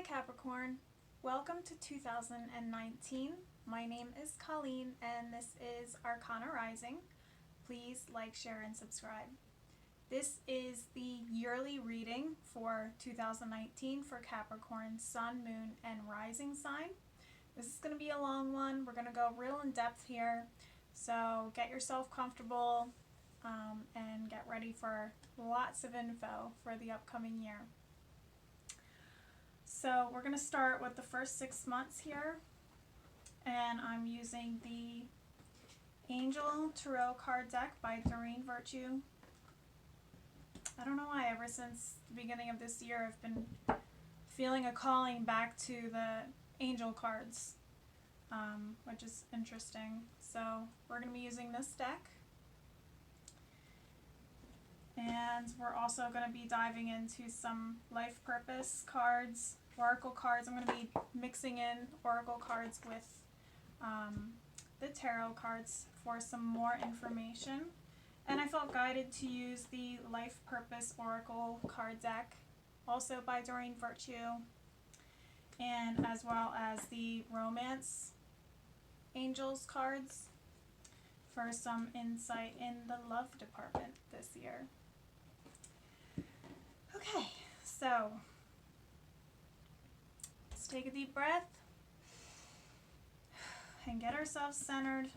Capricorn, welcome to 2019. My name is Colleen and this is Arcana Rising. Please like, share, and subscribe. This is the yearly reading for 2019 for Capricorn Sun, Moon, and Rising sign. This is going to be a long one. We're going to go real in depth here. So get yourself comfortable and get ready for lots of info for the upcoming year. So we're going to start with the first 6 months here, and I'm using the Angel Tarot card deck by Doreen Virtue. I don't know why, ever since the beginning of this year I've been feeling a calling back to the angel cards, which is interesting. So we're going to be using this deck, and we're also going to be diving into some life purpose cards, oracle cards. I'm going to be mixing in oracle cards with the tarot cards for some more information. And I felt guided to use the life purpose oracle card deck, also by Doreen Virtue, and as well as the romance angels cards for some insight in the love department this year. Okay, so let's take a deep breath and get ourselves centered.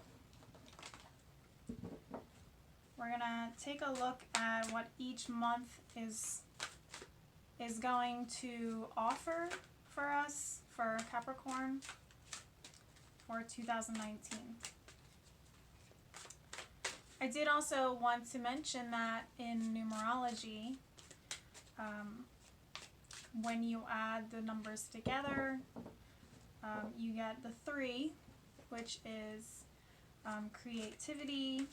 We're gonna take a look at what each month is going to offer for us, for Capricorn, for 2019. I did also want to mention that in numerology, when you add the numbers together, you get the 3, which is creativity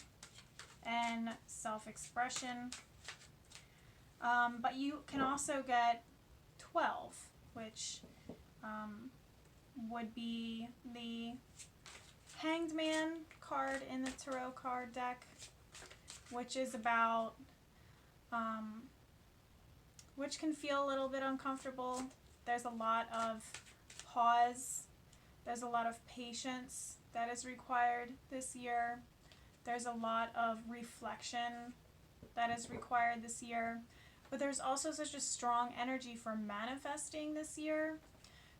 and self-expression. But you can also get 12, which would be the Hanged Man card in the tarot card deck, which is about which can feel a little bit uncomfortable. There's a lot of pause. There's a lot of patience that is required this year. There's a lot of reflection that is required this year. But there's also such a strong energy for manifesting this year.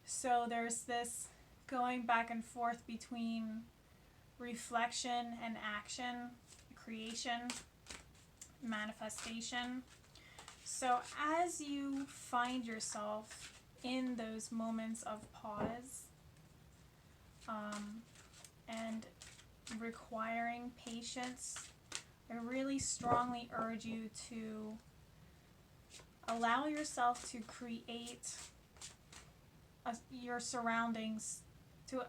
So there's this going back and forth between reflection and action, creation, manifestation. So as you find yourself in those moments of pause and requiring patience, I really strongly urge you to allow yourself to create your surroundings, to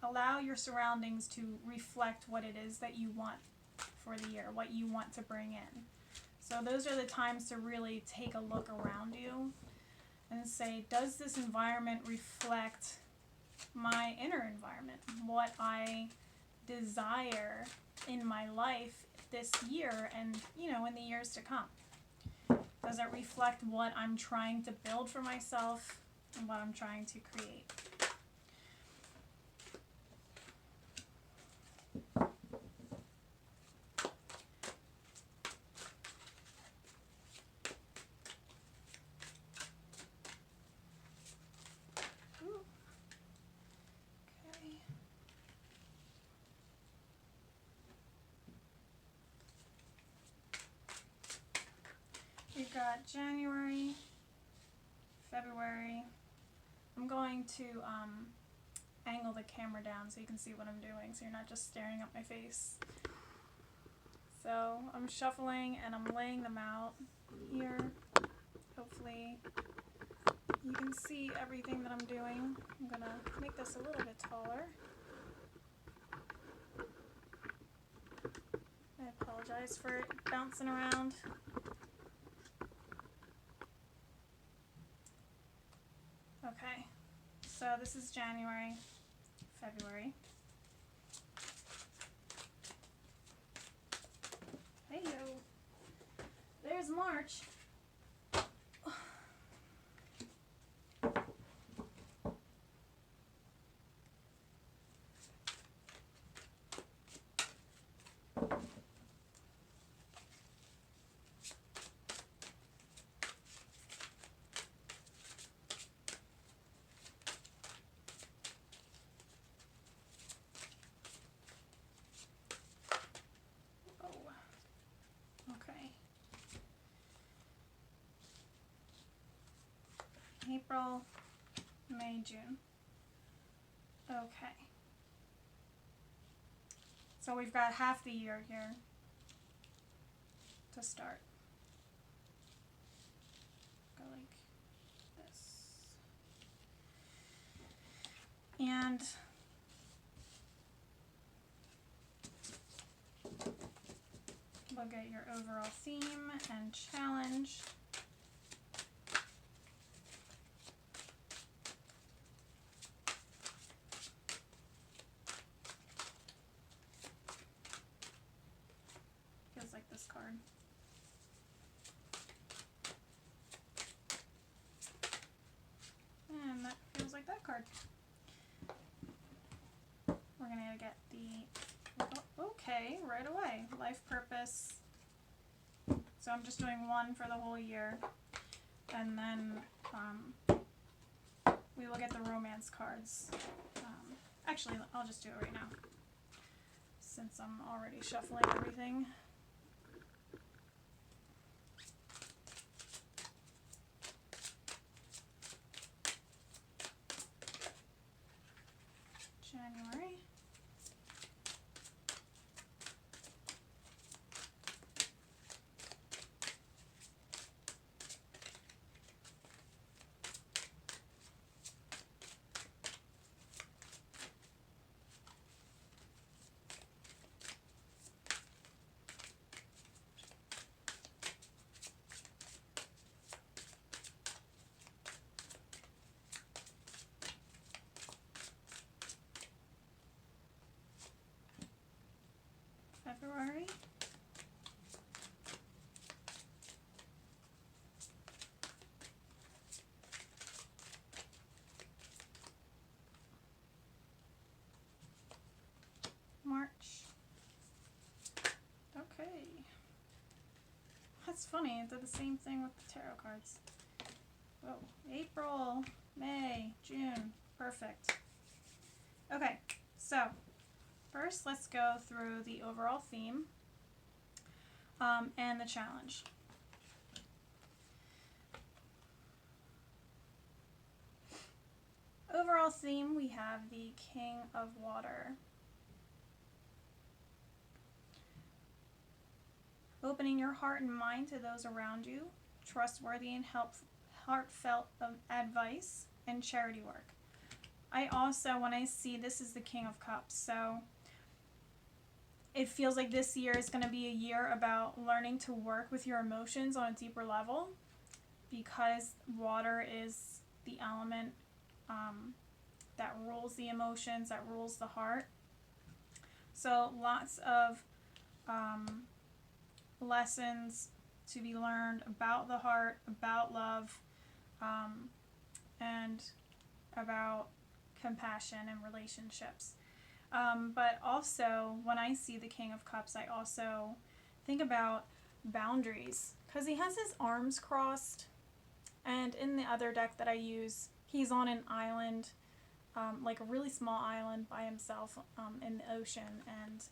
allow your surroundings to reflect what it is that you want for the year, what you want to bring in. So those are the times to really take a look around you and say, does this environment reflect my inner environment, what I desire in my life this year and, in the years to come? Does it reflect what I'm trying to build for myself and what I'm trying to create? We've got January, February. I'm going to angle the camera down so you can see what I'm doing, so you're not just staring at my face. So I'm shuffling and I'm laying them out here. Hopefully you can see everything that I'm doing. I'm going to make this a little bit taller. I apologize for it bouncing around. Okay, so this is January, February. Hey-yo. There's March. April, May, June. Okay. So we've got half the year here to start. Go like this. And look at your overall theme and challenge. Feels like this card. And that feels like that card. We're going to get the, okay, right away, life purpose. So I'm just doing one for the whole year. And then we will get the romance cards. Actually, I'll just do it right now, since I'm already shuffling everything. January. February. March. Okay. That's funny, it did the same thing with the tarot cards. Whoa. April, May, June. Perfect. Okay, so first, let's go through the overall theme and the challenge. Overall theme, we have the King of Water. Opening your heart and mind to those around you, trustworthy and heartfelt advice, and charity work. I also, when I see this is the King of Cups, so it feels like this year is going to be a year about learning to work with your emotions on a deeper level, because water is the element that rules the emotions, that rules the heart. So lots of lessons to be learned about the heart, about love, and about compassion and relationships. But also, when I see the King of Cups, I also think about boundaries, because he has his arms crossed, and in the other deck that I use, he's on an island, like a really small island by himself in the ocean, and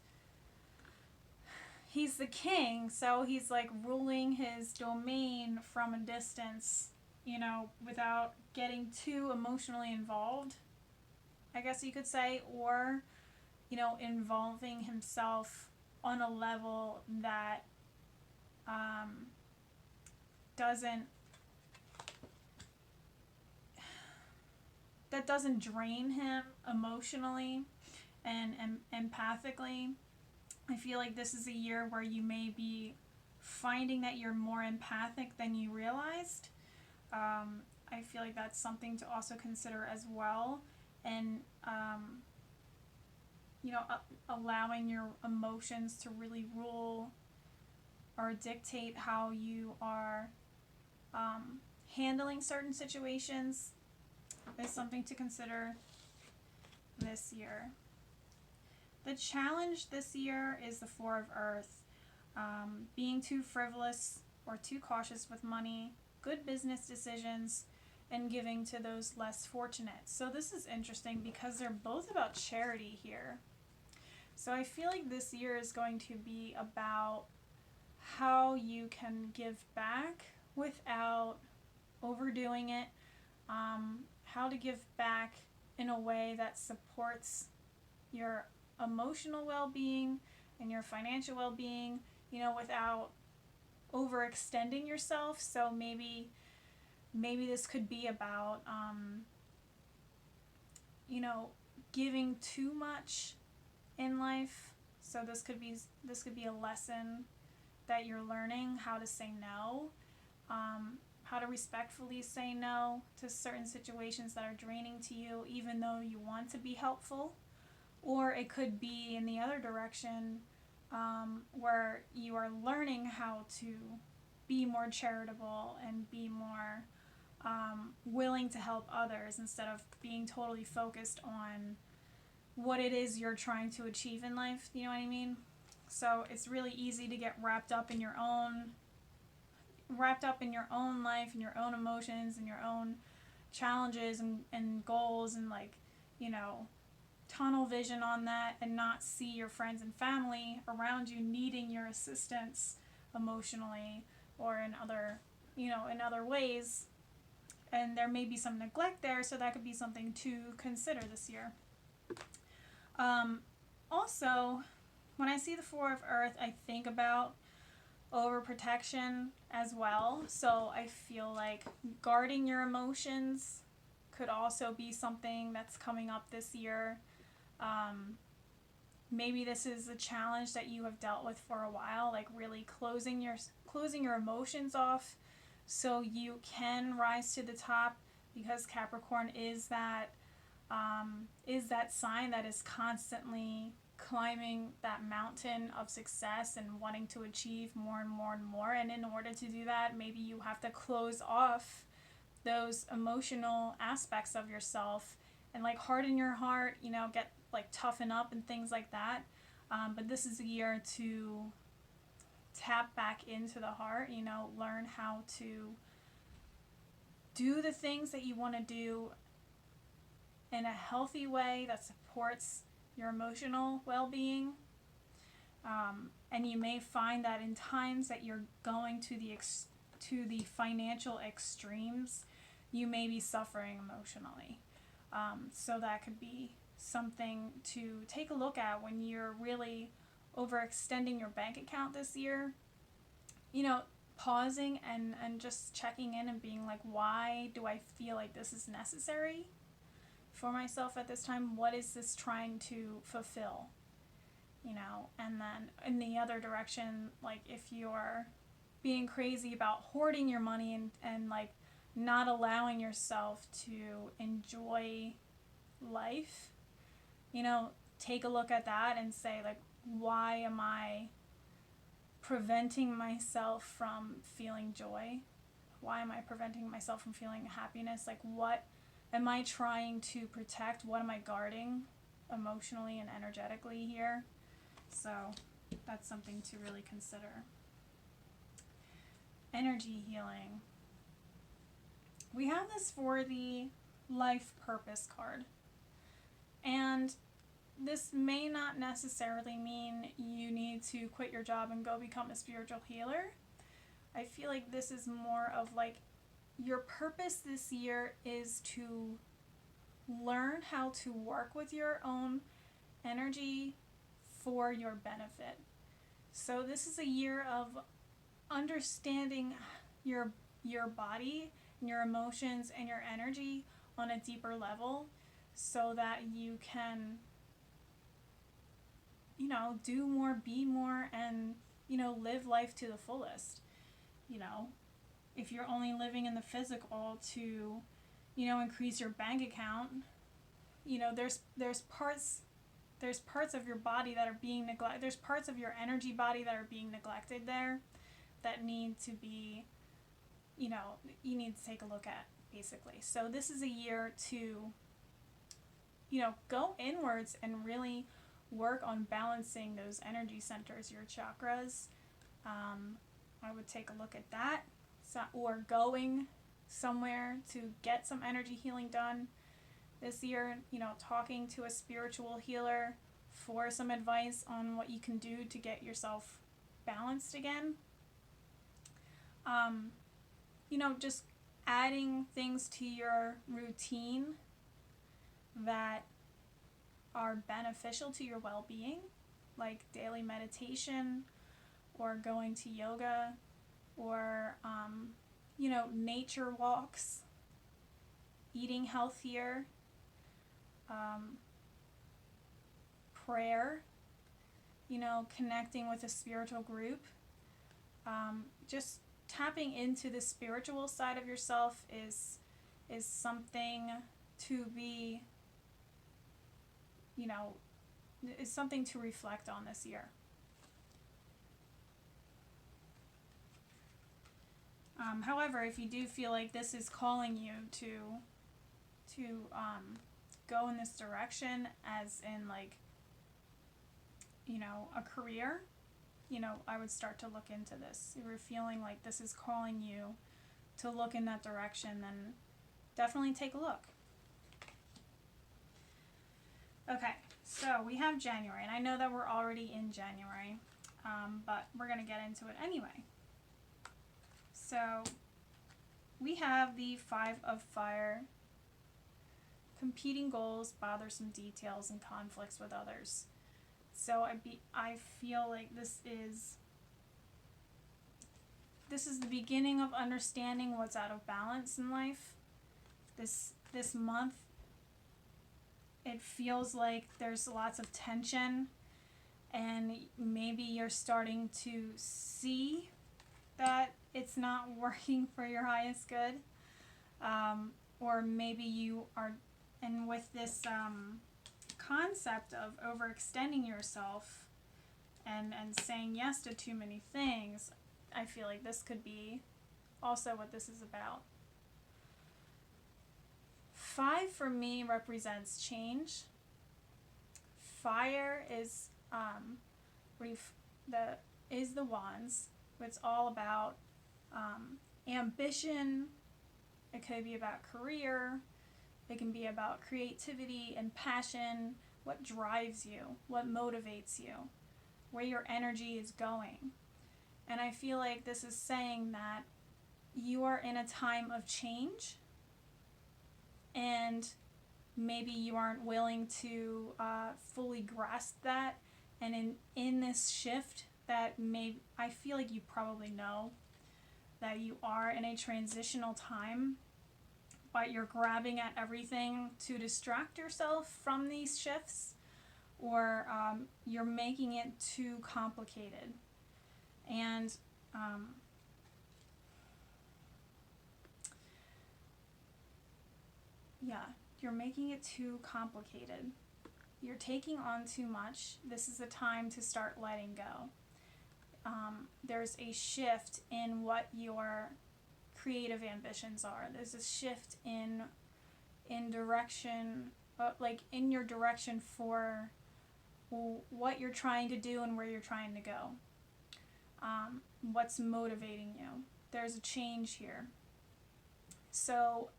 he's the king, so he's like ruling his domain from a distance, you know, without getting too emotionally involved, I guess you could say, or, you know, involving himself on a level that doesn't drain him emotionally and empathically. I feel like this is a year where you may be finding that you're more empathic than you realized. I feel like that's something to also consider as well. And, you know, allowing your emotions to really rule or dictate how you are handling certain situations is something to consider this year. The challenge this year is the Four of Earth. Being too frivolous or too cautious with money, good business decisions, and giving to those less fortunate. So this is interesting because they're both about charity here. So I feel like this year is going to be about how you can give back without overdoing it, how to give back in a way that supports your emotional well-being and your financial well-being, without overextending yourself. So maybe this could be about, giving too much in life. So this could be a lesson that you're learning, how to say no, how to respectfully say no to certain situations that are draining to you, even though you want to be helpful. Or it could be in the other direction, where you are learning how to be more charitable and be more willing to help others, instead of being totally focused on what it is you're trying to achieve in life. You know what I mean? So it's really easy to get wrapped up in your own life and your own emotions and your own challenges and goals, and tunnel vision on that, and not see your friends and family around you needing your assistance emotionally or in other ways. And there may be some neglect there, so that could be something to consider this year. Also, when I see the Four of Earth, I think about overprotection as well. So I feel like guarding your emotions could also be something that's coming up this year. Maybe this is a challenge that you have dealt with for a while, like really closing your emotions off so you can rise to the top, because Capricorn is that sign that is constantly climbing that mountain of success and wanting to achieve more and more and more. And in order to do that, maybe you have to close off those emotional aspects of yourself and harden your heart, get toughen up and things like that. But this is a year to tap back into the heart, learn how to do the things that you want to do in a healthy way that supports your emotional well-being. And you may find that in times that you're going to the financial extremes, you may be suffering emotionally. So that could be something to take a look at when you're really overextending your bank account this year. Pausing and just checking in and being like, why do I feel like this is necessary for myself at this time? What is this trying to fulfill? And then in the other direction, if you're being crazy about hoarding your money and not allowing yourself to enjoy life, take a look at that and say, why am I preventing myself from feeling joy? Why am I preventing myself from feeling happiness? What am I trying to protect? What am I guarding emotionally and energetically here? So that's something to really consider. Energy healing. We have this for the life purpose card. And this may not necessarily mean you need to quit your job and go become a spiritual healer. I feel like this is more of your purpose this year is to learn how to work with your own energy for your benefit. So this is a year of understanding your body and your emotions and your energy on a deeper level, so that you can do more, be more, and live life to the fullest. If you're only living in the physical to increase your bank account, there's parts of your body that are being neglected. There's parts of your energy body that are being neglected there that need to be, you need to take a look at, basically. So this is a year to, go inwards and really work on balancing those energy centers, your chakras. I would take a look at that. Or going somewhere to get some energy healing done this year, talking to a spiritual healer for some advice on what you can do to get yourself balanced again. Just adding things to your routine that are beneficial to your well-being, like daily meditation or going to yoga or, nature walks, eating healthier, prayer, connecting with a spiritual group. Just tapping into the spiritual side of yourself is something to be, is something to reflect on this year. However, if you do feel like this is calling you to go in this direction, as in like, a career, I would start to look into this. If you're feeling like this is calling you to look in that direction, then definitely take a look. Okay, so we have January, and I know that we're already in January, but we're going to get into it anyway. So we have the 5 of Fire, competing goals, bothersome details, and conflicts with others. So I feel like this is the beginning of understanding what's out of balance in life. This month, it feels like there's lots of tension, and maybe you're starting to see that it's not working for your highest good, or maybe you are, and with this concept of overextending yourself and saying yes to too many things, I feel like this could be also what this is about. 5 for me represents change. Fire is the wands. It's all about ambition. It could be about career. It can be about creativity and passion, what drives you, what motivates you, where your energy is going. And I feel like this is saying that you are in a time of change, and maybe you aren't willing to fully grasp that. And in this shift, that I feel like you probably know that you are in a transitional time, but you're grabbing at everything to distract yourself from these shifts, or you're making it too complicated. And you're making it too complicated. You're taking on too much. This is the time to start letting go. There's a shift in what your creative ambitions are. There's a shift in direction, in your direction for what you're trying to do and where you're trying to go. What's motivating you. There's a change here. So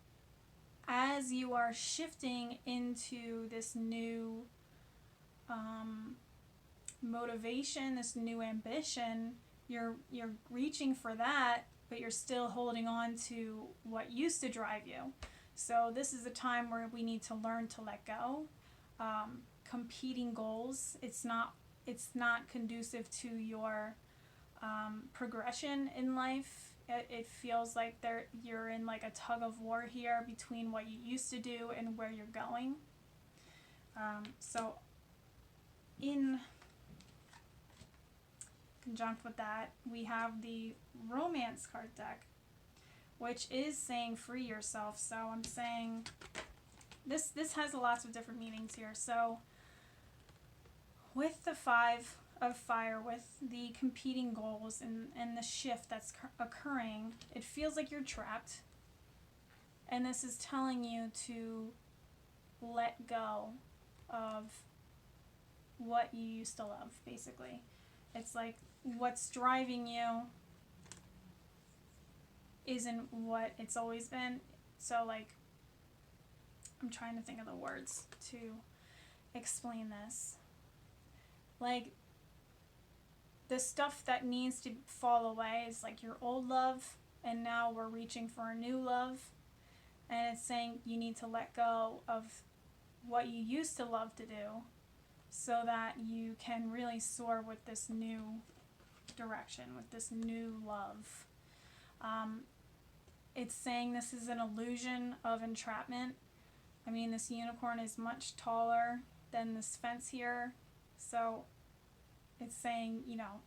as you are shifting into this new motivation, this new ambition, you're reaching for that, but you're still holding on to what used to drive you. So this is a time where we need to learn to let go. Competing goals, it's not conducive to your progression in life. It feels like you're in like a tug of war here between what you used to do and where you're going. So in conjunct with that, we have the Romance card deck, which is saying free yourself. So I'm saying this has lots of different meanings here. So with the 5 of Fire, with the competing goals and the shift that's occurring, it feels like you're trapped. And this is telling you to let go of what you used to love, basically. It's like what's driving you isn't what it's always been. So like, I'm trying to think of the words to explain this. Like, the stuff that needs to fall away is like your old love, and now we're reaching for a new love. And it's saying you need to let go of what you used to love to do so that you can really soar with this new direction, with this new love. It's saying this is an illusion of entrapment. I mean, this unicorn is much taller than this fence here. So it's saying, you know,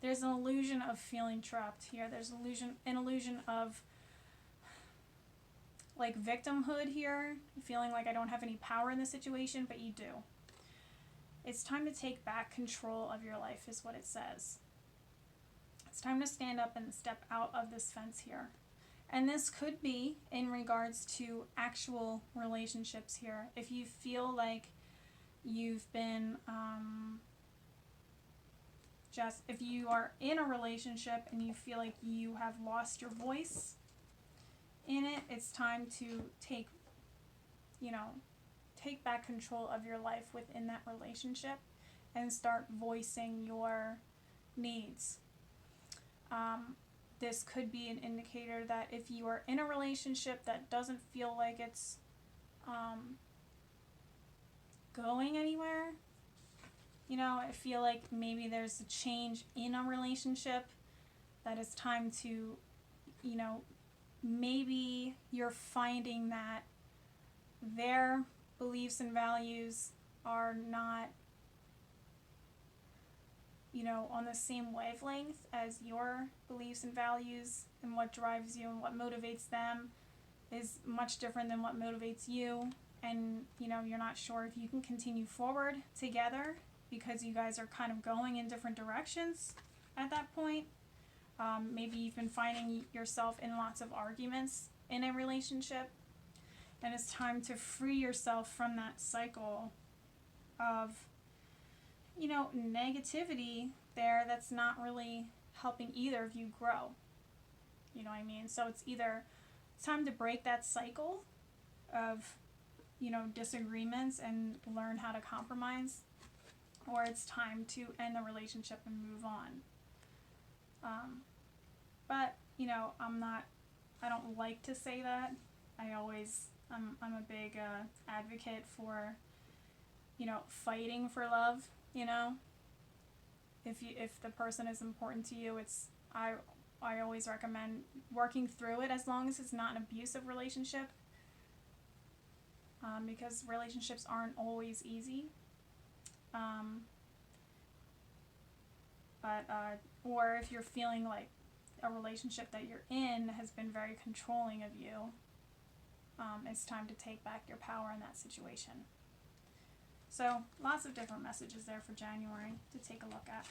there's an illusion of feeling trapped here. There's an illusion of like victimhood here, feeling like I don't have any power in the situation, but you do. It's time to take back control of your life is what it says. It's time to stand up and step out of this fence here. And this could be in regards to actual relationships here. If you feel like you've been, if you are in a relationship and you feel like you have lost your voice in it, it's time to take back control of your life within that relationship and start voicing your needs. This could be an indicator that if you are in a relationship that doesn't feel like it's going anywhere, you know, I feel like maybe there's a change in a relationship, that it's time to, you know, maybe you're finding that their beliefs and values are not, you know, on the same wavelength as your beliefs and values, and what drives you and what motivates them is much different than what motivates you. And, you know, you're not sure if you can continue forward together because you guys are kind of going in different directions at that point. Maybe you've been finding yourself in lots of arguments in a relationship, and it's time to free yourself from that cycle of, you know, negativity there that's not really helping either of you grow. You know what I mean? So it's time to break that cycle of, you know, disagreements and learn how to compromise, or it's time to end the relationship and move on. But, you know, I don't like to say that. I'm a big advocate for, you know, fighting for love, you know. If the person is important to you, I always recommend working through it as long as it's not an abusive relationship, because relationships aren't always easy. Or if you're feeling like a relationship that you're in has been very controlling of you, it's time to take back your power in that situation. So lots of different messages there for January to take a look at.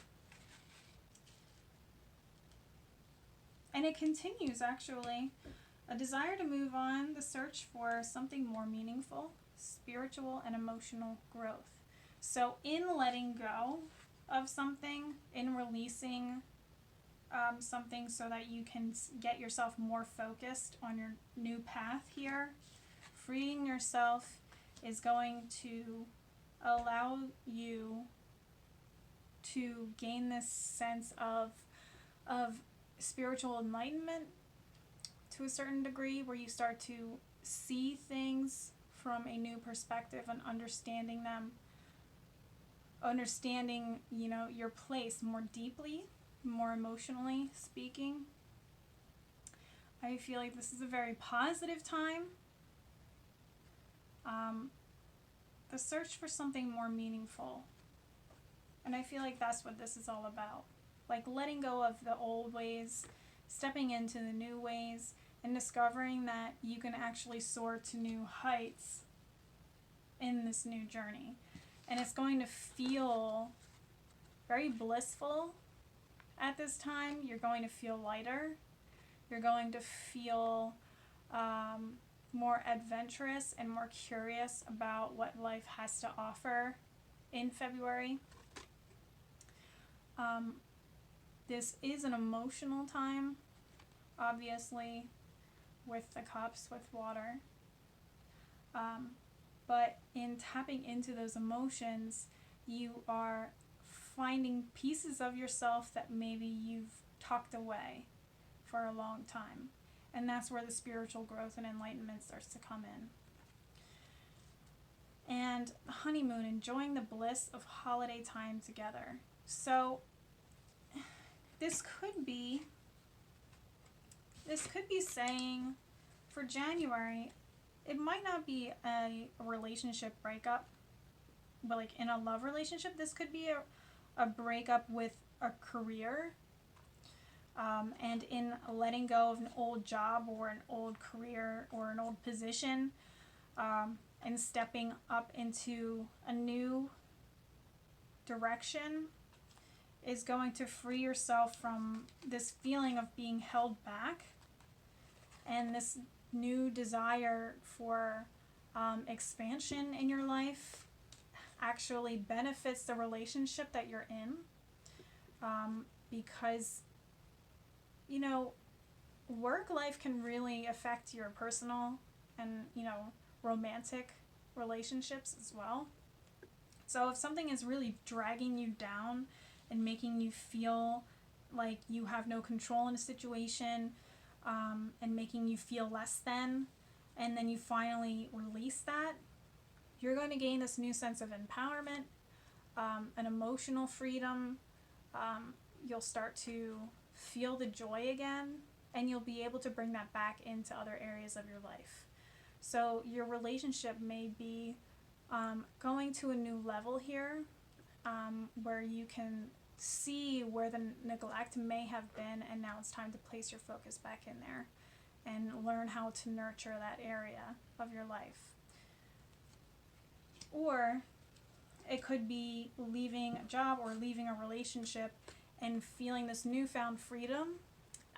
And it continues, actually. A desire to move on, the search for something more meaningful, spiritual and emotional growth. So in letting go of something, in releasing something so that you can get yourself more focused on your new path here, freeing yourself is going to allow you to gain this sense of spiritual enlightenment to a certain degree, where you start to see things from a new perspective and understanding, you know, your place more deeply, more emotionally speaking. I feel like this is a very positive time. The search for something more meaningful. And I feel like that's what this is all about. Like letting go of the old ways, stepping into the new ways, and discovering that you can actually soar to new heights in this new journey. And it's going to feel very blissful at this time. You're going to feel lighter. You're going to feel more adventurous and more curious about what life has to offer in February. This is an emotional time, obviously, with the cups, with water. But in tapping into those emotions, you are finding pieces of yourself that maybe you've tucked away for a long time. And that's where the spiritual growth and enlightenment starts to come in. And honeymoon, enjoying the bliss of holiday time together. So this could be saying for January, it might not be a relationship breakup, but like in a love relationship, this could be a breakup with a career, and in letting go of an old job or an old career or an old position, and stepping up into a new direction is going to free yourself from this feeling of being held back, and this new desire for expansion in your life actually benefits the relationship that you're in, because, you know, work life can really affect your personal and, you know, romantic relationships as well. So if something is really dragging you down and making you feel like you have no control in a situation, and making you feel less than, and then you finally release that, you're going to gain this new sense of empowerment, an emotional freedom. You'll start to feel the joy again, and you'll be able to bring that back into other areas of your life. So your relationship may be going to a new level here, where you can see where the neglect may have been, and now it's time to place your focus back in there and learn how to nurture that area of your life. Or it could be leaving a job or leaving a relationship and feeling this newfound freedom,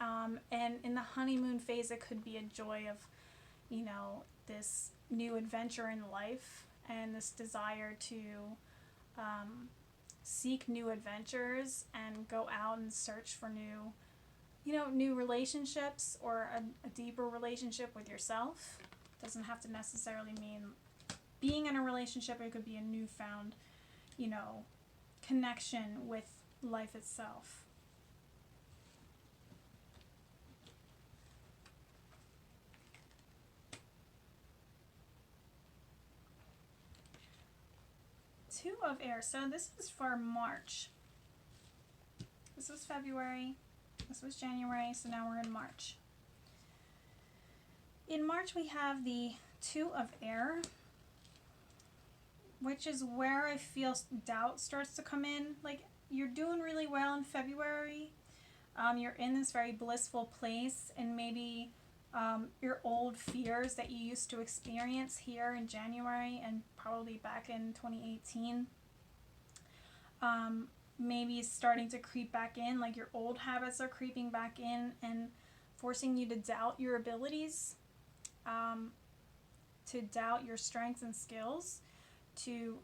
and in the honeymoon phase it could be a joy of, you know, this new adventure in life and this desire to seek new adventures and go out and search for new relationships, or a deeper relationship with yourself. Doesn't have to necessarily mean being in a relationship. It could be a newfound, you know, connection with life itself. Two of Air. So this is for March. This was February. This was January. So now we're in March. In March we have the Two of Air, which is where I feel doubt starts to come in. Like, you're doing really well in February. You're in this very blissful place, and maybe your old fears that you used to experience here in January and probably back in 2018, maybe starting to creep back in. Like, your old habits are creeping back in and forcing you to doubt your abilities, to doubt your strengths and skills, to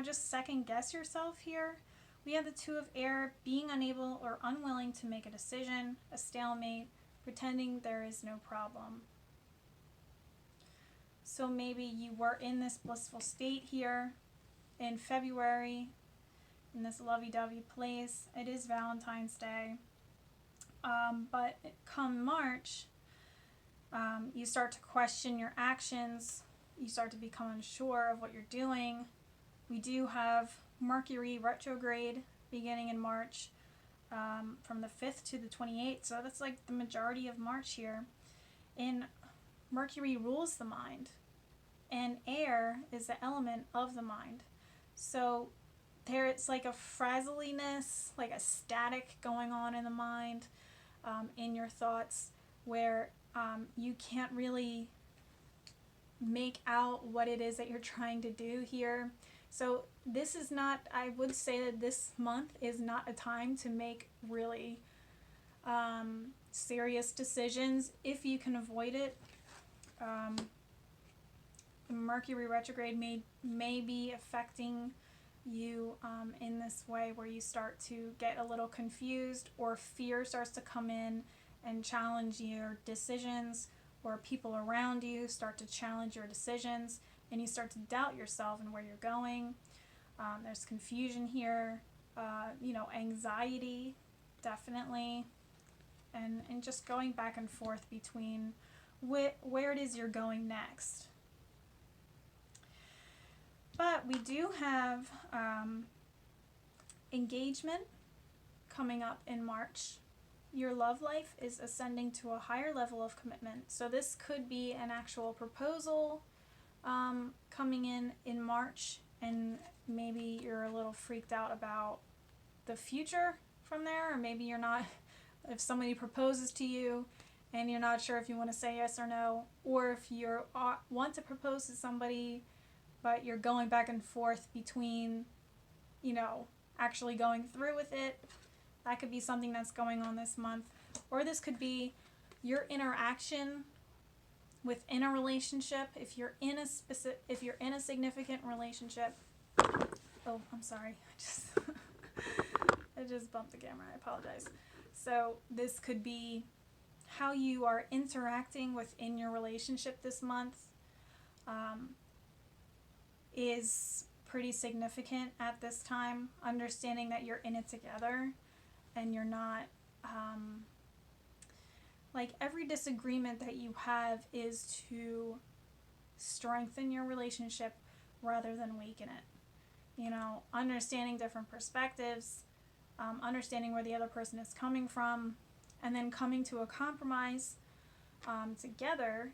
just second guess yourself here. We have the Two of Air, being unable or unwilling to make a decision, a stalemate, pretending there is no problem. So maybe you were in this blissful state here in February, in this lovey-dovey place. It is Valentine's Day. But come March, you start to question your actions. You start to become unsure of what you're doing. We do have Mercury Retrograde beginning in March, from the 5th to the 28th. So that's like the majority of March here. And Mercury rules the mind, and air is the element of the mind. So there it's like a fragziliness, like a static going on in the mind, in your thoughts, where you can't really make out what it is that you're trying to do here. So this is not, I would say that this month is not a time to make really serious decisions if you can avoid it. Mercury retrograde may be affecting you in this way, where you start to get a little confused, or fear starts to come in and challenge your decisions, or people around you start to challenge your decisions, and you start to doubt yourself and where you're going. There's confusion here, anxiety, definitely. and just going back and forth between where it is you're going next. But we do have engagement coming up in March. Your love life is ascending to a higher level of commitment. So this could be an actual proposal coming in March, and maybe you're a little freaked out about the future from there, or maybe you're not. If somebody proposes to you and you're not sure if you want to say yes or no, or if you want to propose to somebody but you're going back and forth between, actually going through with it. That could be something that's going on this month. Or this could be your interaction within a relationship. If you're in a significant relationship. Oh, I'm sorry. I just bumped the camera. I apologize. So this could be how you are interacting within your relationship this month. Is pretty significant at this time. Understanding that you're in it together and you're not, every disagreement that you have is to strengthen your relationship rather than weaken it. Understanding different perspectives, understanding where the other person is coming from, and then coming to a compromise together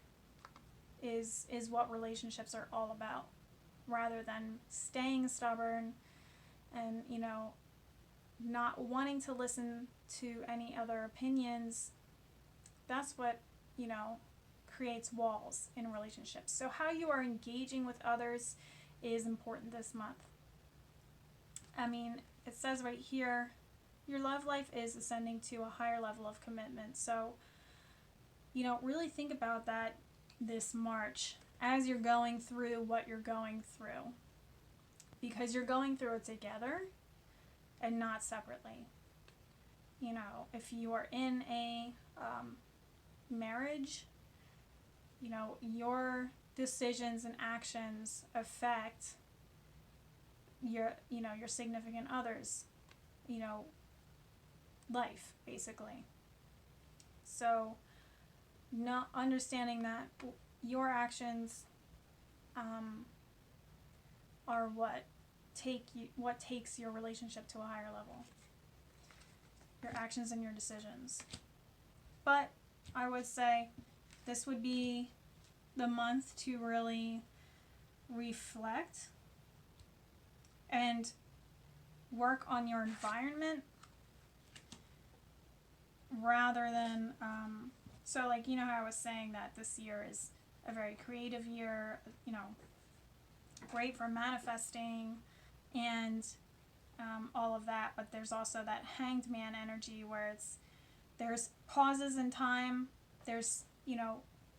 is what relationships are all about, rather than staying stubborn and, not wanting to listen to any other opinions. That's what, creates walls in relationships. So how you are engaging with others is important this month. It says right here, your love life is ascending to a higher level of commitment. So, really think about that this March as you're going through what you're going through, because you're going through it together and not separately. If you are in a marriage, your decisions and actions affect your significant other's, life, basically. So, not understanding that your actions are what takes your relationship to a higher level. Your actions and your decisions. But I would say this would be the month to really reflect and work on your environment rather than how I was saying that this year is a very creative year, great for manifesting and all of that, but there's also that hanged man energy where there's pauses in time, there's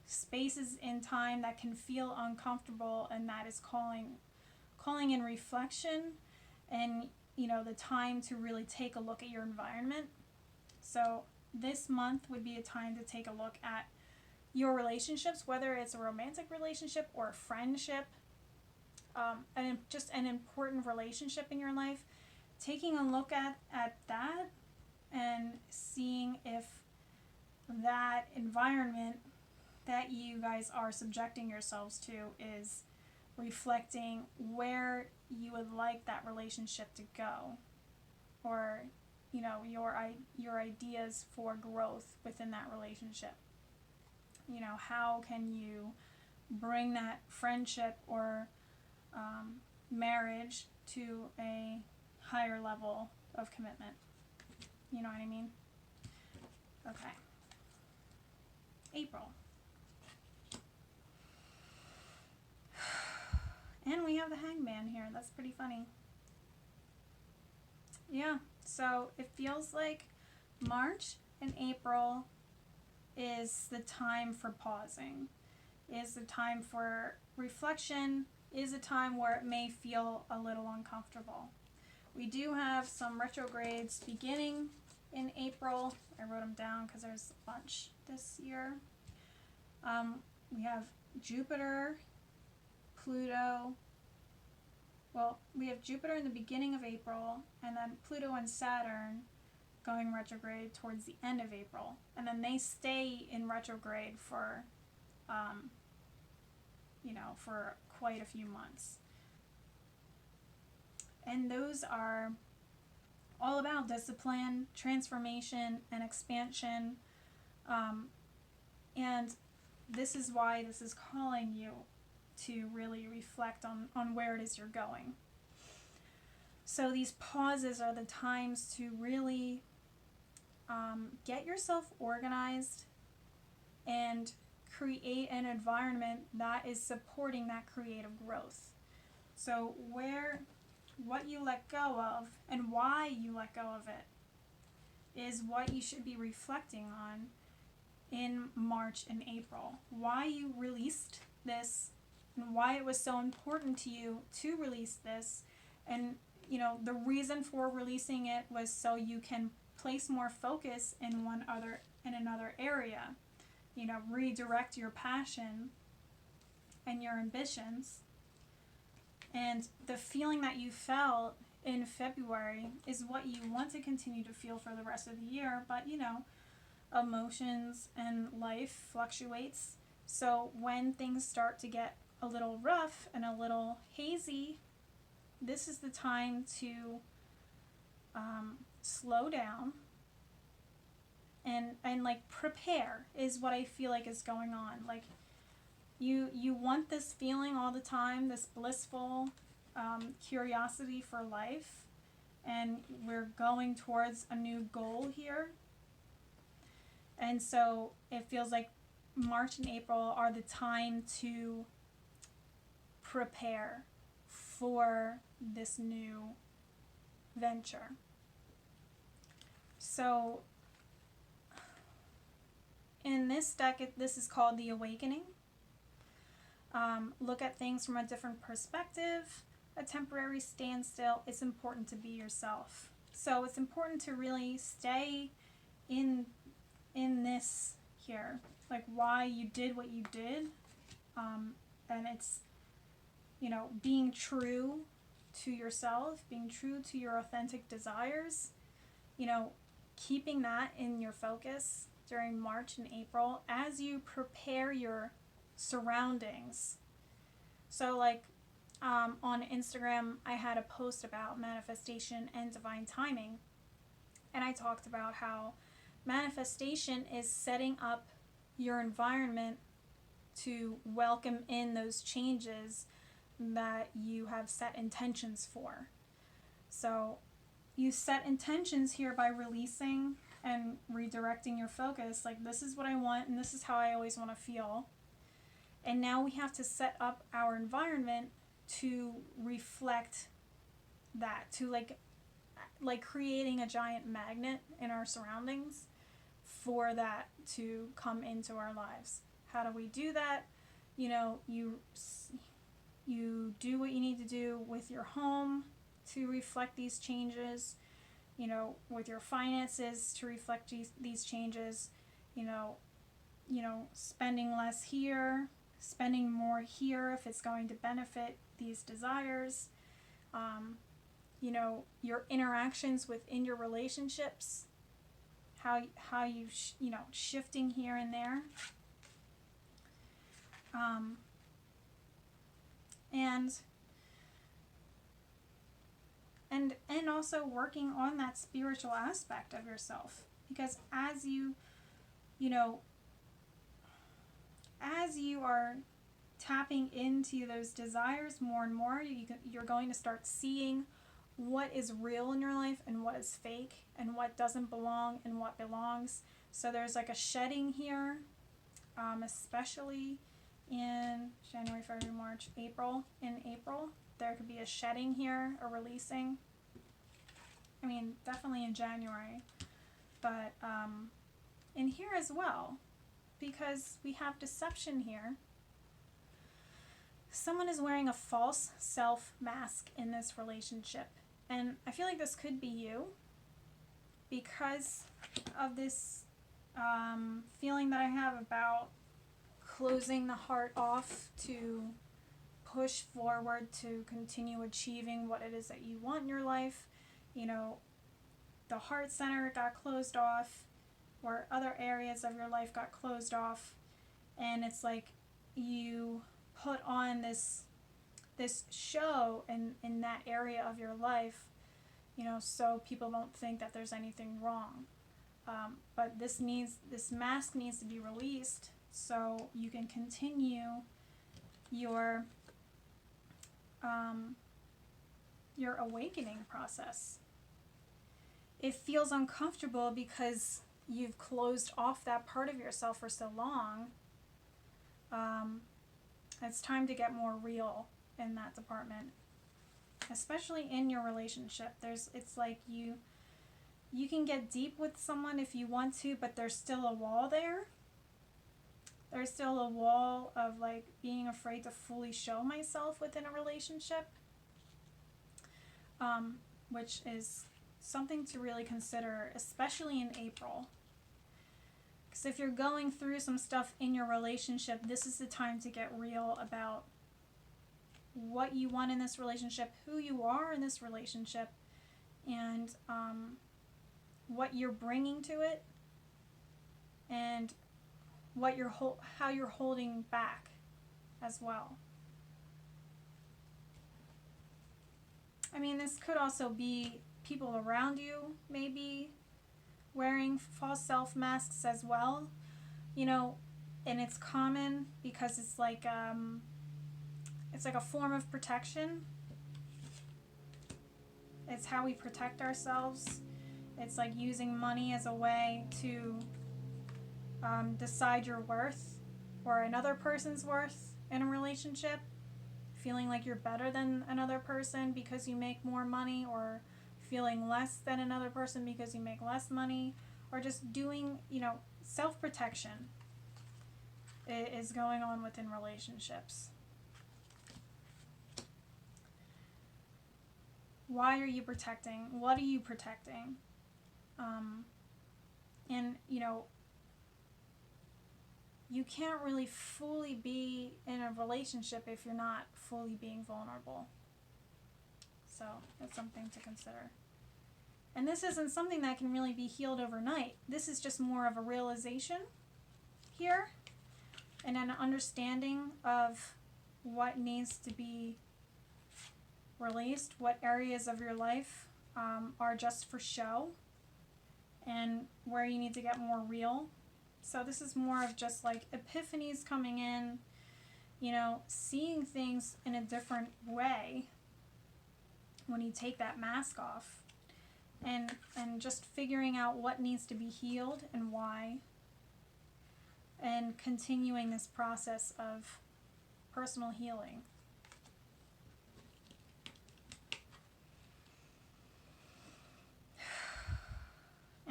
spaces in time that can feel uncomfortable, and that is calling in reflection and the time to really take a look at your environment. So this month would be a time to take a look at your relationships, whether it's a romantic relationship or a friendship, and just an important relationship in your life. Taking a look at that and seeing if that environment that you guys are subjecting yourselves to is reflecting where you would like that relationship to go, or your ideas for growth within that relationship. How can you bring that friendship or marriage to a higher level of commitment? You know what I mean? Okay. April. And we have the hangman here. That's pretty funny. Yeah, so it feels like March and April is the time for pausing, is the time for reflection, is a time where it may feel a little uncomfortable. We do have some retrogrades beginning in April. I wrote them down because there's a bunch this year. We have Jupiter, Pluto. Well, we have Jupiter in the beginning of April, and then Pluto and Saturn going retrograde towards the end of April. And then they stay in retrograde for, for quite a few months. And those are all about discipline, transformation, and expansion. And this is why this is calling you to really reflect on where it is you're going. So these pauses are the times to really get yourself organized and create an environment that is supporting that creative growth. So what you let go of and why you let go of it is what you should be reflecting on in March and April. Why you released this and why it was so important to you to release this. And, the reason for releasing it was so you can place more focus in another area. Redirect your passion and your ambitions. And the feeling that you felt in February is what you want to continue to feel for the rest of the year. But, emotions and life fluctuates. So when things start to get a little rough and a little hazy, this is the time to slow down and prepare is what I feel like is going on. Like you want this feeling all the time, this blissful curiosity for life, and we're going towards a new goal here. And so it feels like March and April are the time to prepare for this new venture. So in this deck, this is called the Awakening. Look at things from a different perspective, a temporary standstill. It's important to be yourself. So it's important to really stay in this here, like why you did what you did. And it's, being true to yourself, being true to your authentic desires, keeping that in your focus during March and April as you prepare your surroundings. So on Instagram, I had a post about manifestation and divine timing. And I talked about how manifestation is setting up your environment to welcome in those changes that you have set intentions for. So you set intentions here by releasing and redirecting your focus. Like, this is what I want and this is how I always want to feel. And now we have to set up our environment to reflect that, to like creating a giant magnet in our surroundings for that to come into our lives. How do we do that? You do what you need to do with your home to reflect these changes, with your finances to reflect these changes, spending less here, spending more here if it's going to benefit these desires, your interactions within your relationships, how you shifting here and there, and also working on that spiritual aspect of yourself, because as you are tapping into those desires more and more, you're going to start seeing what is real in your life and what is fake and what doesn't belong and what belongs. So there's like a shedding here, especially in January, February, March, April. In April, there could be a shedding here, a releasing. I mean, definitely in January, but in here as well, because we have deception here. Someone is wearing a false self mask in this relationship. And I feel like this could be you because of this feeling that I have about closing the heart off to push forward to continue achieving what it is that you want in your life. the heart center got closed off, or other areas of your life got closed off, and it's like you put on this show in that area of your life, so people don't think that there's anything wrong. But this mask needs to be released so you can continue your awakening process. It feels uncomfortable because you've closed off that part of yourself for so long. It's time to get more real in that department, especially in your relationship. It's like you can get deep with someone if you want to, but there's still a wall there. There's still a wall of like being afraid to fully show myself within a relationship, which is something to really consider, especially in April. Because if you're going through some stuff in your relationship, this is the time to get real about what you want in this relationship, who you are in this relationship, and what you're bringing to it, and how you're holding back as well. I mean, this could also be people around you maybe wearing false self masks as well, and it's common because it's like a form of protection. It's how we protect ourselves. It's like using money as a way to decide your worth or another person's worth in a relationship, feeling like you're better than another person because you make more money, or feeling less than another person because you make less money, or just doing, self-protection is going on within relationships. Why are you protecting? What are you protecting? And, you can't really fully be in a relationship if you're not fully being vulnerable. So that's something to consider. And this isn't something that can really be healed overnight. This is just more of a realization here and an understanding of what needs to be released, what areas of your life are just for show, and where you need to get more real. So this is more of just like epiphanies coming in, seeing things in a different way when you take that mask off, and just figuring out what needs to be healed and why, and continuing this process of personal healing.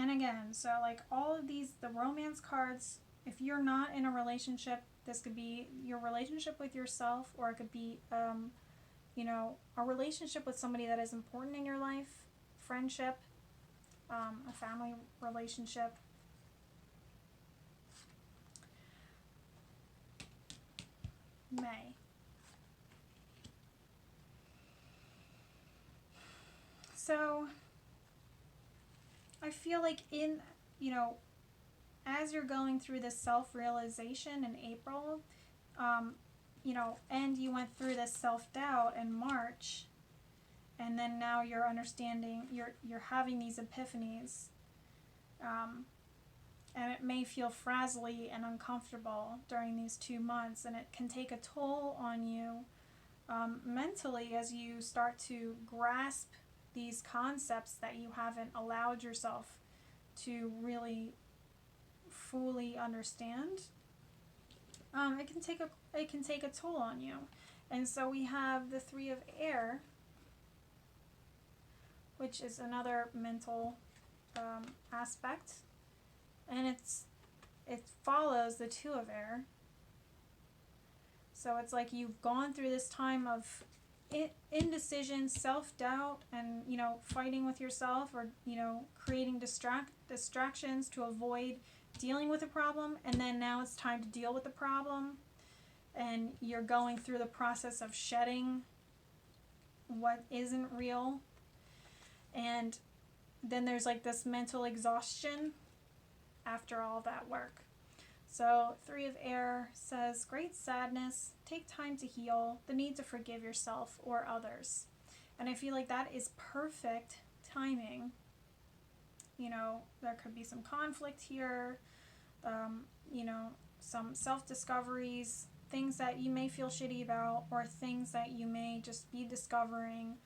And again, so like all of these, the romance cards, if you're not in a relationship, this could be your relationship with yourself, or it could be, a relationship with somebody that is important in your life, friendship, a family relationship. May. So I feel like as you're going through this self-realization in April, and you went through this self-doubt in March, and then now you're understanding, you're having these epiphanies, and it may feel frazzly and uncomfortable during these 2 months, and it can take a toll on you mentally as you start to grasp these concepts that you haven't allowed yourself to really fully understand. It can take a toll on you. And so we have the 3 of Air, which is another mental aspect, and it follows the 2 of Air. So it's like you've gone through this time of indecision, self-doubt, and fighting with yourself, or creating distractions to avoid dealing with a problem, and then now it's time to deal with the problem, and you're going through the process of shedding what isn't real. And then there's like this mental exhaustion after all that work. So 3 of Air says, great sadness, take time to heal, the need to forgive yourself or others. And I feel like that is perfect timing. You know, there could be some conflict here, you know, some self-discoveries, things that you may feel shitty about, or things that you may just be discovering,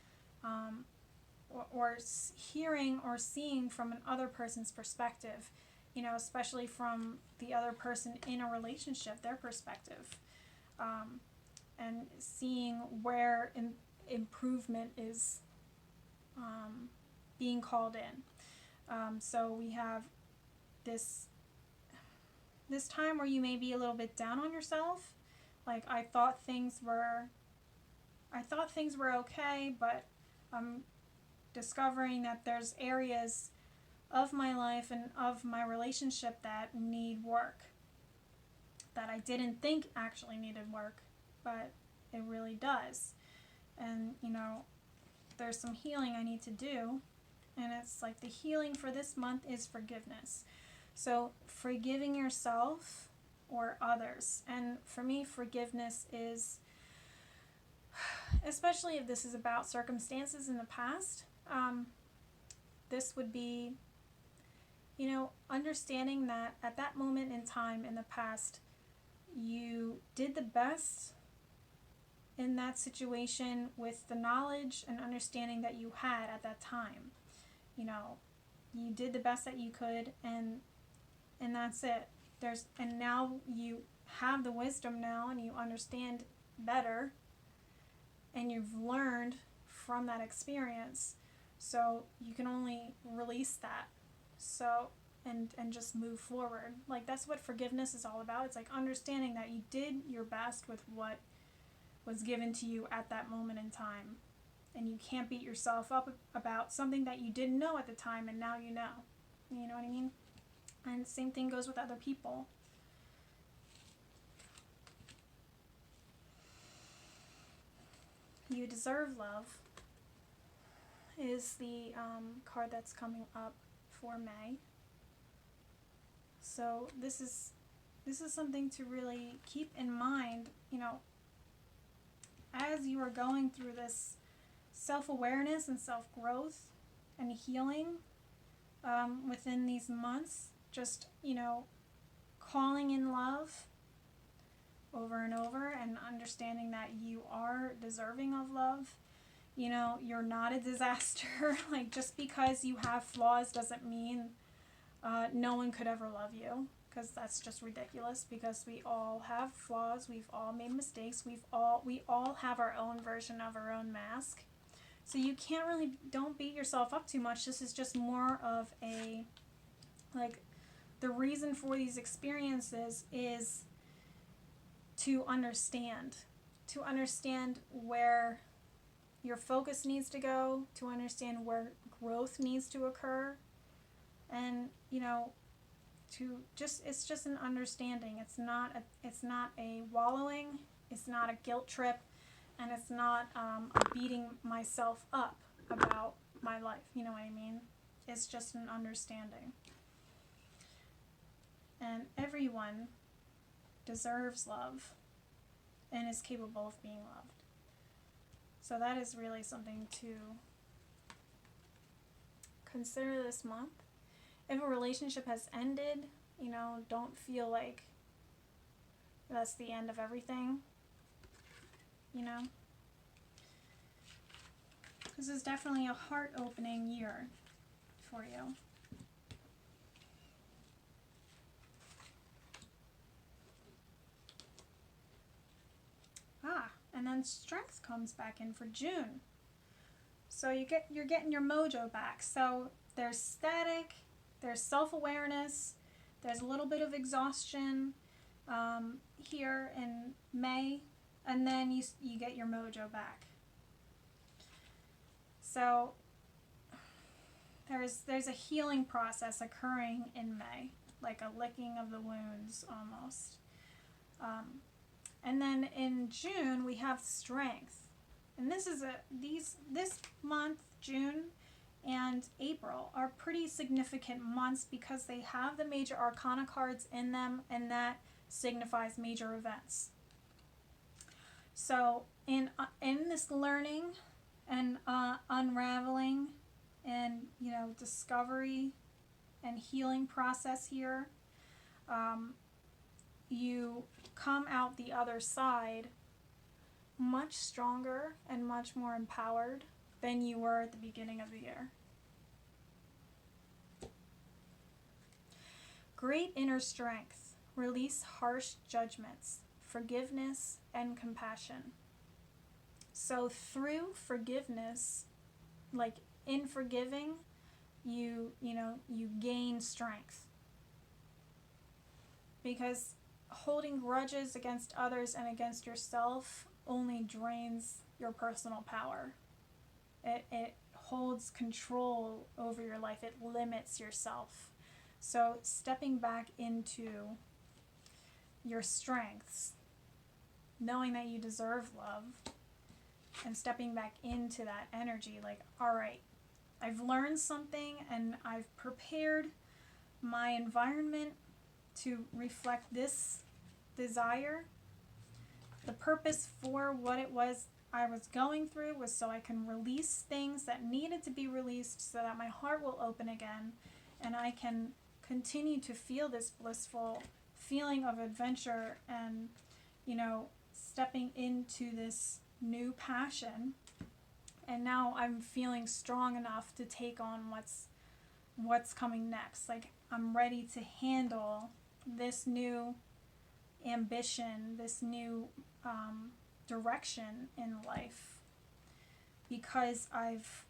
or hearing or seeing from another person's perspective, you know, especially from the other person in a relationship, their perspective, and seeing where improvement is being called in. So we have this time where you may be a little bit down on yourself, like I thought things were okay, but I'm discovering that there's areas of my life and of my relationship that need work, that I didn't think actually needed work, but it really does. And, you know, there's some healing I need to do, and it's like the healing for this month is forgiveness. So forgiving yourself or others. And for me, forgiveness is, especially if this is about circumstances in the past, this would be, you know, understanding that at that moment in time in the past, you did the best in that situation with the knowledge and understanding that you had at that time. You know, you did the best that you could, and that's it. And now you have the wisdom now, and you understand better, and you've learned from that experience. So you can only release that. So, and just move forward. Like, that's what forgiveness is all about. It's like understanding that you did your best with what was given to you at that moment in time. And you can't beat yourself up about something that you didn't know at the time and now you know. You know what I mean? And the same thing goes with other people. You deserve love is the card that's coming up for May. So this is something to really keep in mind, you know, as you are going through this self-awareness and self-growth and healing within these months. Just, you know, calling in love over and over and understanding that you are deserving of love. You know, you're not a disaster. Like, just because you have flaws doesn't mean no one could ever love you, because that's just ridiculous, because we all have flaws, we've all made mistakes, we all have our own version of our own mask. So you can't really, don't beat yourself up too much. This is just more of a, like, the reason for these experiences is to understand where your focus needs to go, to understand where growth needs to occur, and, you know, it's just an understanding. It's not a wallowing, it's not a guilt trip, and it's not beating myself up about my life. You know what I mean? It's just an understanding. And everyone deserves love and is capable of being loved. So that is really something to consider this month. If a relationship has ended, you know, don't feel like that's the end of everything, you know. This is definitely a heart-opening year for you. And then strength comes back in for June. So you're getting your mojo back. So there's static, there's self-awareness, there's a little bit of exhaustion here in May, and then you get your mojo back. So there's a healing process occurring in May, like a licking of the wounds almost. And then in June we have strength, and this month, June, and April are pretty significant months because they have the major arcana cards in them, and that signifies major events. So in this learning and unraveling and, discovery and healing process here, you come out the other side much stronger and much more empowered than you were at the beginning of the year. Great inner strength. Release harsh judgments, forgiveness, and compassion. So through forgiveness, like in forgiving, you gain strength. Because holding grudges against others and against yourself only drains your personal power. It holds control over your life. It limits yourself. So stepping back into your strengths, knowing that you deserve love, and stepping back into that energy, like, all right, I've learned something and I've prepared my environment to reflect this desire. The purpose for what it was I was going through was so I can release things that needed to be released so that my heart will open again and I can continue to feel this blissful feeling of adventure and, stepping into this new passion. And now I'm feeling strong enough to take on what's coming next. Like, I'm ready to handle this new ambition, this new direction in life, because I've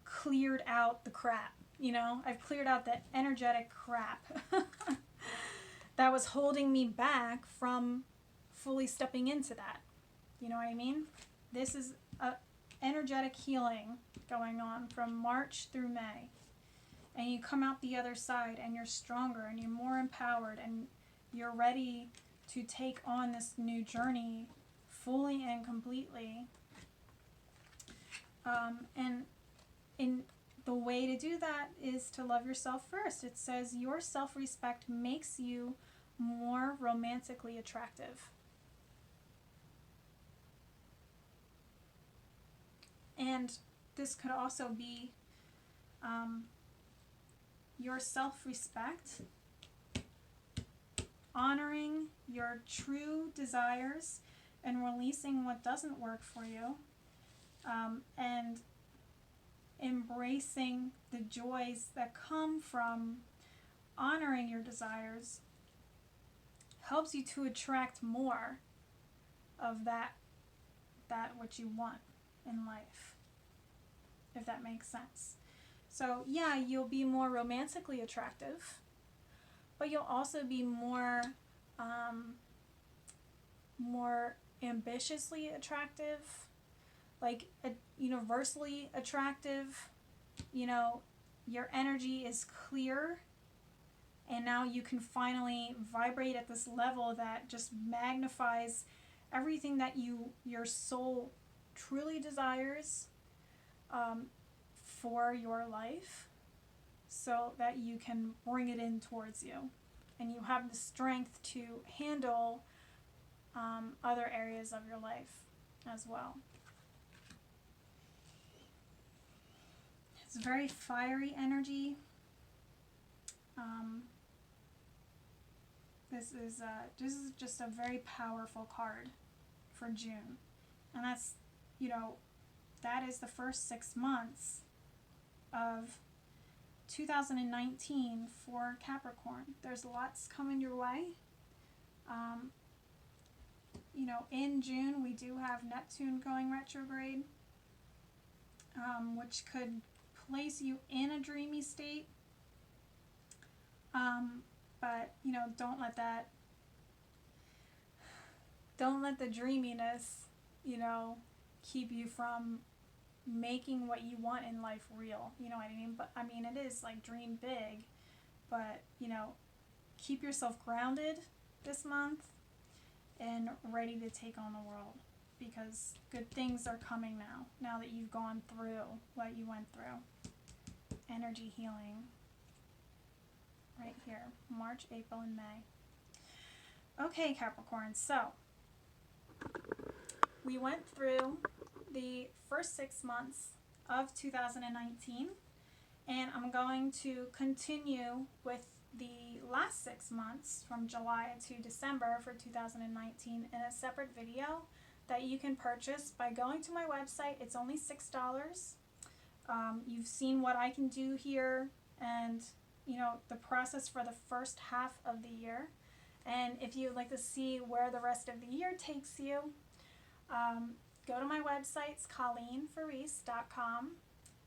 cleared out the crap. I've cleared out the energetic crap that was holding me back from fully stepping into that. You know what I mean? This is a energetic healing going on from March through May. And you come out the other side and you're stronger and you're more empowered and you're ready to take on this new journey fully and completely. And in the way to do that is to love yourself first. It says your self-respect makes you more romantically attractive. And this could also be your self-respect, honoring your true desires and releasing what doesn't work for you, and embracing the joys that come from honoring your desires helps you to attract more of that which you want in life, if that makes sense. So yeah, you'll be more romantically attractive, but you'll also be more ambitiously attractive, like universally attractive. Your energy is clear, and now you can finally vibrate at this level that just magnifies everything that your soul truly desires for your life, so that you can bring it in towards you, and you have the strength to handle other areas of your life as well. It's very fiery energy. This is just a very powerful card for June, and that's that is the first 6 months of 2019 for Capricorn. There's lots coming your way. In June we do have Neptune going retrograde, which could place you in a dreamy state. But don't let the dreaminess, keep you from making what you want in life real. You know what I mean? But it is like dream big, but keep yourself grounded this month and ready to take on the world, because good things are coming now that you've gone through what you went through. energy healing right here, March, April, and May. Okay, Capricorn, so we went through the first 6 months of 2019, and I'm going to continue with the last 6 months from July to December for 2019 in a separate video that you can purchase by going to my website. It's only $6. You've seen what I can do here and, you know, the process for the first half of the year. And if you'd like to see where the rest of the year takes you, go to my website, it's colleenfaris.com,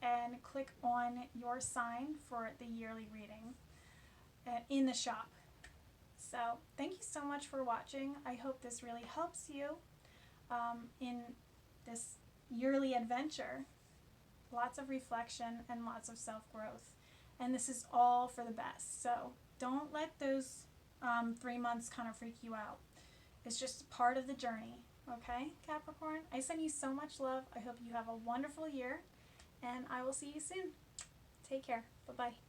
and click on your sign for the yearly reading in the shop. So thank you so much for watching. I hope this really helps you in this yearly adventure. Lots of reflection and lots of self-growth. And this is all for the best. So don't let those 3 months kind of freak you out. It's just part of the journey. Okay, Capricorn? I send you so much love. I hope you have a wonderful year. And I will see you soon. Take care. Bye-bye.